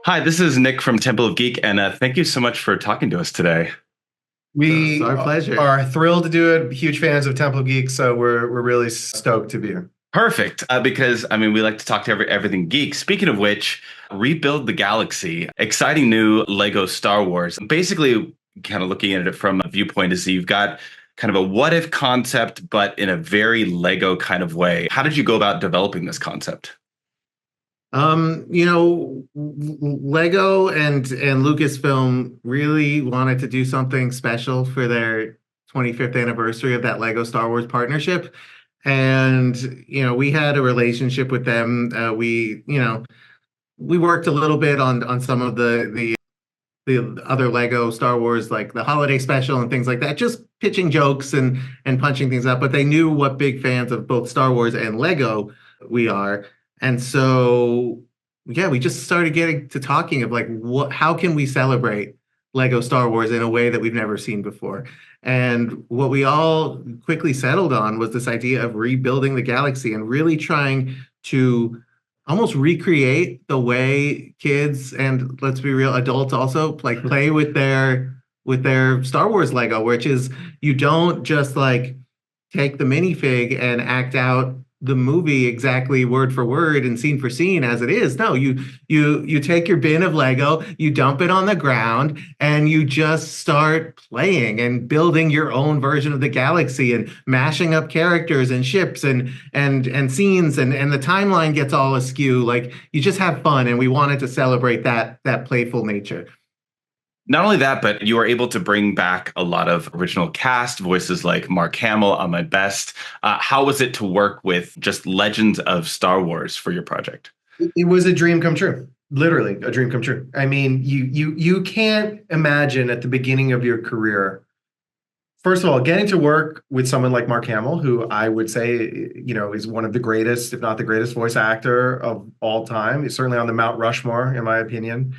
Hi, this is Nick from Temple of Geek, and thank you so much for talking to us today. We Our pleasure. are thrilled to do it. Huge fans of Temple Geek, so we're really stoked to be here. Perfect, because we like to talk to everything geek. Speaking of which, Rebuild the Galaxy, exciting new Lego Star Wars. Basically, kind of looking at it from a viewpoint is you've got kind of a what if concept, but in a very Lego kind of way. How did you go about developing this concept? Lego and Lucasfilm really wanted to do something special for their 25th anniversary of that Lego Star Wars partnership. And, we had a relationship with them. We worked a little bit on some of the other Lego Star Wars, like the holiday special and things like that, just pitching jokes and punching things up. But they knew what big fans of both Star Wars and Lego we are. And so, yeah, we just started getting to talking of like, how can we celebrate Lego Star Wars in a way that we've never seen before? And what we all quickly settled on was this idea of rebuilding the galaxy and really trying to almost recreate the way kids, and let's be real, adults also like play with their Star Wars Lego, which is you don't just like take the minifig and act out the movie exactly word for word and scene for scene as it is. No, you take your bin of Lego, you dump it on the ground, and you just start playing and building your own version of the galaxy and mashing up characters and ships and scenes, and the timeline gets all askew. Like you just have fun, and we wanted to celebrate that playful nature. Not only that, but you were able to bring back a lot of original cast voices like Mark Hamill on my best. How was it to work with just legends of Star Wars for your project? It was a dream come true. Literally a dream come true. I mean, you can't imagine at the beginning of your career, first of all, getting to work with someone like Mark Hamill, who I would say, is one of the greatest, if not the greatest voice actor of all time. He's certainly on the Mount Rushmore, in my opinion.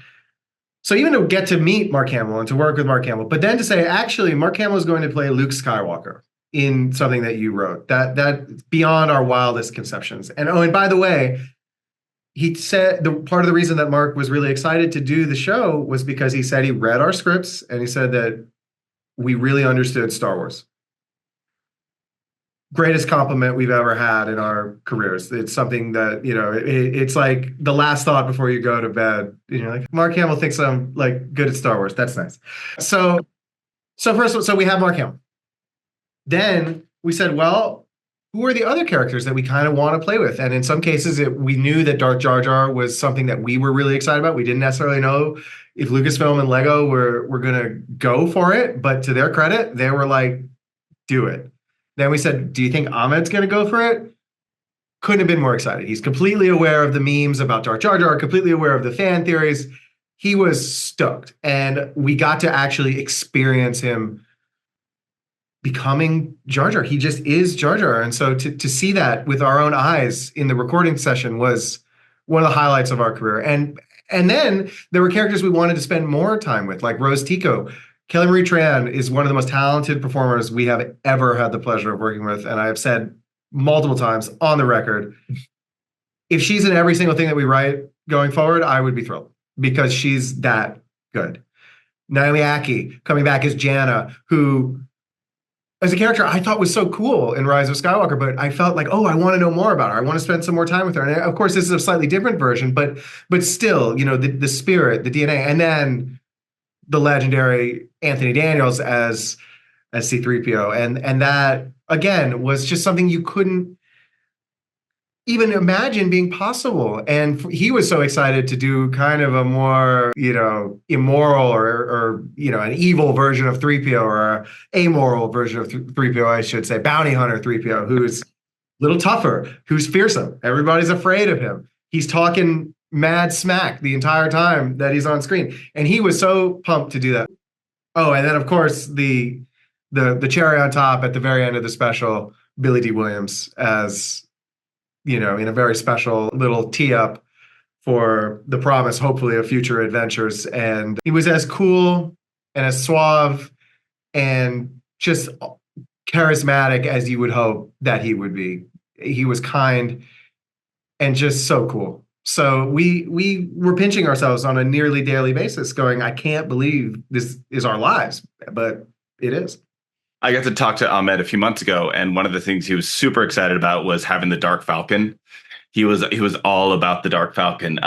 So even to get to meet Mark Hamill and to work with Mark Hamill, but then to say, actually, Mark Hamill is going to play Luke Skywalker in something that you wrote, that beyond our wildest conceptions. And by the way, he said the part of the reason that Mark was really excited to do the show was because he said he read our scripts and he said that we really understood Star Wars. Greatest compliment we've ever had in our careers. It's something that, it's like the last thought before you go to bed. Like Mark Hamill thinks I'm like good at Star Wars. That's nice. So first, we have Mark Hamill. Then we said, well, who are the other characters that we kind of want to play with? And in some cases, we knew that Jar Jar was something that we were really excited about. We didn't necessarily know if Lucasfilm and Lego were going to go for it, but to their credit, they were like, do it. Then we said, do you think Ahmed's going to go for it? Couldn't have been more excited. He's completely aware of the memes about Jar Jar, completely aware of the fan theories. He was stoked. And we got to actually experience him becoming Jar Jar. He just is Jar Jar. And so to see that with our own eyes in the recording session was one of the highlights of our career. And then there were characters we wanted to spend more time with, like Rose Tico. Kelly Marie Tran is one of the most talented performers we have ever had the pleasure of working with. And I have said multiple times on the record, if she's in every single thing that we write going forward, I would be thrilled because she's that good. Naomi Ackie coming back as Jana, who as a character I thought was so cool in Rise of Skywalker, but I felt like, oh, I want to know more about her. I want to spend some more time with her. And of course, this is a slightly different version, but still, the spirit, the DNA. And then the legendary Anthony Daniels as C-3PO. And that, again, was just something you couldn't even imagine being possible. And he was so excited to do kind of a more, immoral or an evil version of 3PO or a amoral version of 3PO, I should say, bounty hunter 3PO, who's a little tougher, who's fearsome. Everybody's afraid of him. He's talking mad smack the entire time that he's on screen. And he was so pumped to do that. Oh, and then of course the cherry on top at the very end of the special, Billy D. Williams as, in a very special little tee up for the promise, hopefully, of future adventures. And he was as cool and as suave and just charismatic as you would hope that he would be. He was kind and just so cool. So we were pinching ourselves on a nearly daily basis, going, I can't believe this is our lives, but it is. I got to talk to Ahmed a few months ago, and one of the things he was super excited about was having the Dark Falcon. He was all about the Dark Falcon.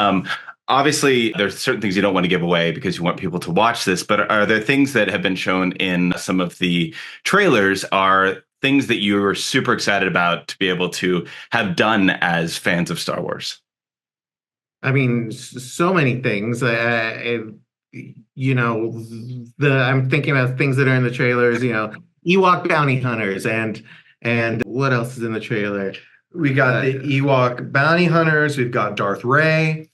Obviously, there's certain things you don't want to give away because you want people to watch this, but are there things that have been shown in some of the trailers are things that you were super excited about to be able to have done as fans of Star Wars? I mean, so many things. You know, I'm thinking about things that are in the trailers. You know, Ewok bounty hunters, and what else is in the trailer? We got the Ewok bounty hunters. We've got Darth Ray.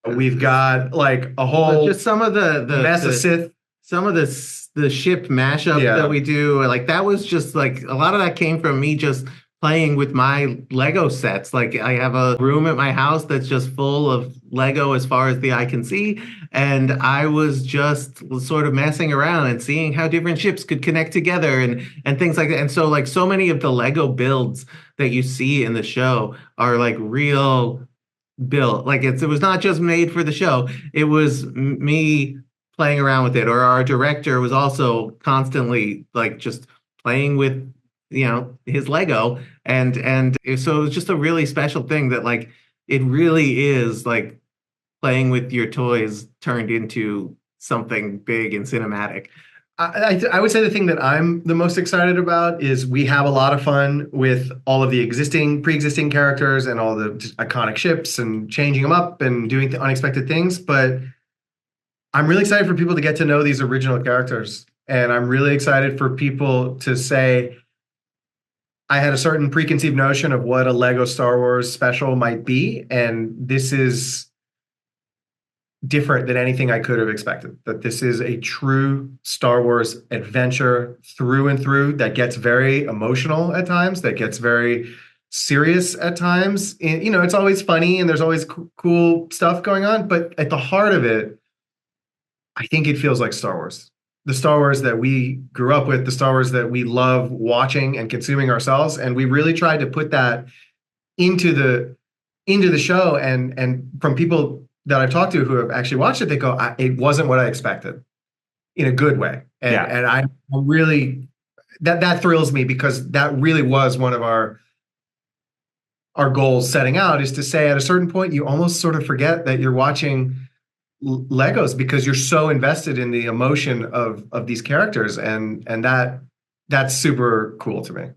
We've got like a whole just some of the mess of Sith. Some of the ship mashup that we do. Like that was just like a lot of that came from me just playing with my Lego sets. Like I have a room at my house that's just full of Lego as far as the eye can see. And I was just sort of messing around and seeing how different ships could connect together and things like that. And so like so many of the Lego builds that you see in the show are like real built. Like it was not just made for the show. It was me playing around with it. Or our director was also constantly like just playing with his Lego and so it was just a really special thing that like it really is like playing with your toys turned into something big and cinematic. I would say the thing that I'm the most excited about is we have a lot of fun with all of the pre-existing characters and all the iconic ships and changing them up and doing unexpected things, but I'm really excited for people to get to know these original characters, and I'm really excited for people to say, I had a certain preconceived notion of what a Lego Star Wars special might be, and this is different than anything I could have expected. That this is a true Star Wars adventure through and through that gets very emotional at times, that gets very serious at times. And, it's always funny and there's always cool stuff going on, but at the heart of it, I think it feels like Star Wars. The Star Wars that we grew up with, the Star Wars that we love watching and consuming ourselves. And we really tried to put that into the show. And from people that I've talked to who have actually watched it, they go, it wasn't what I expected in a good way. And I really, that thrills me because that really was one of our goals setting out, is to say at a certain point, you almost sort of forget that you're watching Legos because you're so invested in the emotion of these characters, and that's super cool to me.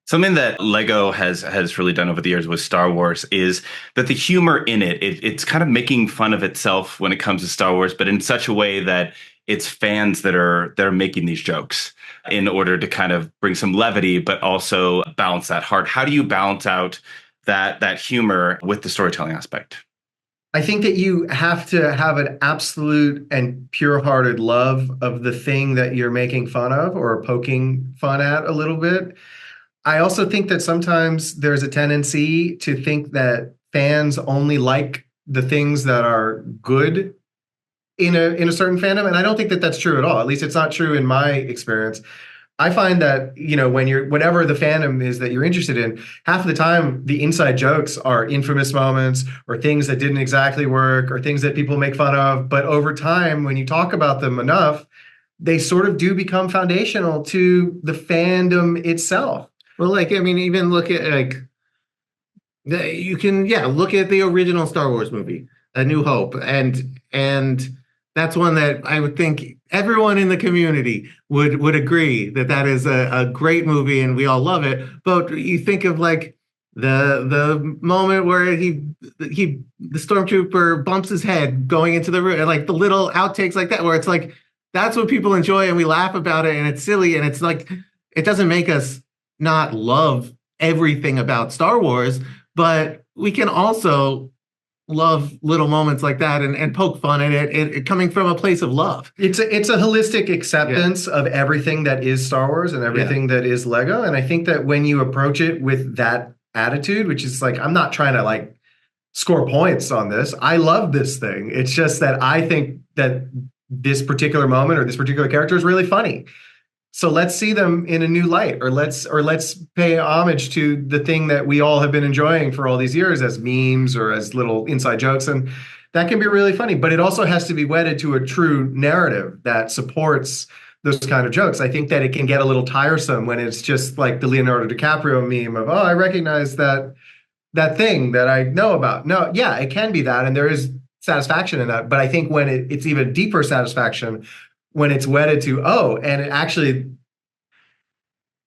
Something that Lego has really done over the years with Star Wars is that the humor in it's kind of making fun of itself when it comes to Star Wars, but in such a way that it's fans that are making these jokes in order to kind of bring some levity, but also balance that heart. How do you balance out that humor with the storytelling aspect? I think that you have to have an absolute and pure-hearted love of the thing that you're making fun of or poking fun at a little bit. I also think that sometimes there's a tendency to think that fans only like the things that are good in a certain fandom, and I don't think that that's true at all. At least it's not true in my experience. I find that, whatever the fandom is that you're interested in, half of the time the inside jokes are infamous moments or things that didn't exactly work or things that people make fun of. But over time, when you talk about them enough, they sort of do become foundational to the fandom itself. Well, even look at you can look at the original Star Wars movie, A New Hope, and that's one that I would think everyone in the community would agree that is a great movie and we all love it. But you think of like the moment where the stormtrooper bumps his head going into the room, and like the little outtakes like that, where it's like that's what people enjoy and we laugh about it and it's silly and it's like it doesn't make us not love everything about Star Wars, but we can also love little moments like that and poke fun at it coming from a place of love. It's a holistic acceptance of everything that is Star Wars and everything that is Lego. And I think that when you approach it with that attitude, which is like, I'm not trying to like score points on this. I love this thing. It's just that I think that this particular moment or this particular character is really funny. So let's see them in a new light, or let's pay homage to the thing that we all have been enjoying for all these years as memes or as little inside jokes. And that can be really funny, but it also has to be wedded to a true narrative that supports those kind of jokes. I think that it can get a little tiresome when it's just like the Leonardo DiCaprio meme of, oh, I recognize that thing that I know about. No, yeah, it can be that. And there is satisfaction in that. But I think when it's even deeper satisfaction when it's wedded to, oh, and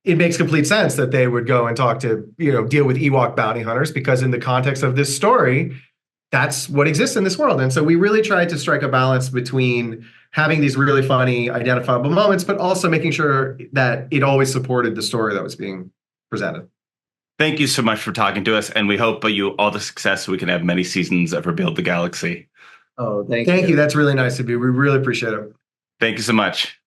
it makes complete sense that they would go and talk to, deal with Ewok bounty hunters, because in the context of this story, that's what exists in this world. And so we really tried to strike a balance between having these really funny, identifiable moments, but also making sure that it always supported the story that was being presented. Thank you so much for talking to us, and we hope you all the success so we can have many seasons of Rebuild the Galaxy. Oh, thank you. That's really nice of you. We really appreciate it. Thank you so much.